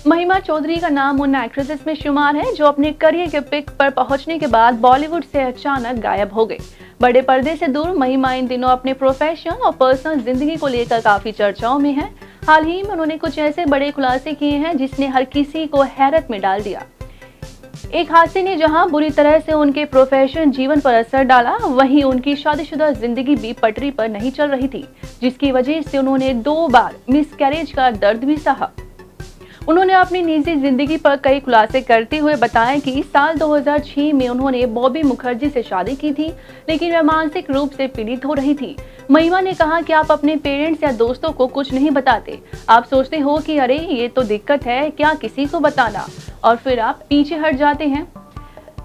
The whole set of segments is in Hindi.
महिमा चौधरी का नाम उन एक्ट्रेसेस में शुमार है जो अपने करियर के पिक पर पहुंचने के बाद बॉलीवुड से अचानक गायब हो गए। बड़े पर्दे से दूर महिमा इन दिनों अपने प्रोफेशन और पर्सनल जिंदगी को लेकर काफी चर्चाओं में है। हाल ही में उन्होंने कुछ ऐसे बड़े खुलासे किए हैं जिसने हर किसी को हैरत में डाल दिया। एक हादसे ने जहां बुरी तरह से उनके प्रोफेशन जीवन पर असर डाला, वहीं उनकी शादीशुदा जिंदगी भी पटरी पर नहीं चल रही थी, जिसकी वजह से उन्होंने 2 बार मिसकैरेज का दर्द भी सहा। उन्होंने अपनी निजी जिंदगी पर कई खुलासे करते हुए बताया कि साल 2006 में उन्होंने बॉबी मुखर्जी से शादी की थी, लेकिन वह मानसिक रूप से पीड़ित हो रही थी। महिमा ने कहा कि आप अपने पेरेंट्स या दोस्तों को कुछ नहीं बताते। आप सोचते हो कि अरे ये तो दिक्कत है, क्या किसी को बताना, और फिर आप पीछे हट जाते हैं।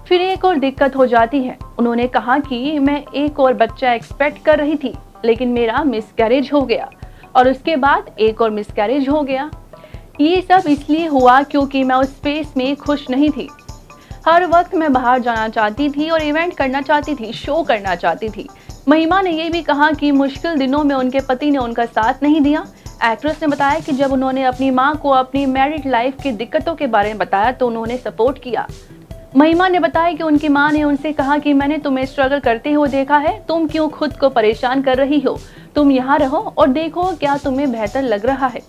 फिर एक और दिक्कत हो जाती है। उन्होंने कहा कि मैं एक और बच्चा एक्सपेक्ट कर रही थी, लेकिन मेरा मिसकैरेज हो गया, और उसके बाद एक और मिसकैरेज हो गया। ये सब इसलिए हुआ क्योंकि मैं उस स्पेस में खुश नहीं थी। हर वक्त मैं बाहर जाना चाहती थी और इवेंट करना चाहती थी, शो करना चाहती थी। महिमा ने ये भी कहा कि मुश्किल दिनों में उनके पति ने उनका साथ नहीं दिया। एक्ट्रेस ने बताया कि जब उन्होंने अपनी मां को अपनी मैरिड लाइफ की दिक्कतों के बारे में बताया तो उन्होंने सपोर्ट किया। महिमा ने बताया कि उनकी मां ने उनसे कहा कि मैंने तुम्हें स्ट्रगल करते हुए देखा है, तुम क्यों खुद को परेशान कर रही हो, तुम यहाँ रहो और देखो क्या तुम्हें बेहतर लग रहा है।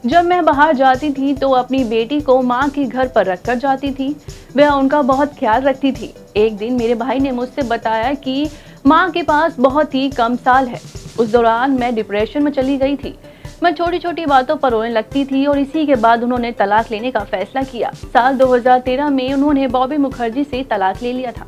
जब मैं बाहर जाती थी तो अपनी बेटी को माँ के घर पर रखकर जाती थी, वह उनका बहुत ख्याल रखती थी। एक दिन मेरे भाई ने मुझसे बताया कि माँ के पास बहुत ही कम साल है। उस दौरान मैं डिप्रेशन में चली गई थी। मैं छोटी छोटी बातों पर रोने लगती थी और इसी के बाद उन्होंने तलाक लेने का फैसला किया। साल 2013 में उन्होंने बॉबी मुखर्जी से तलाक ले लिया था।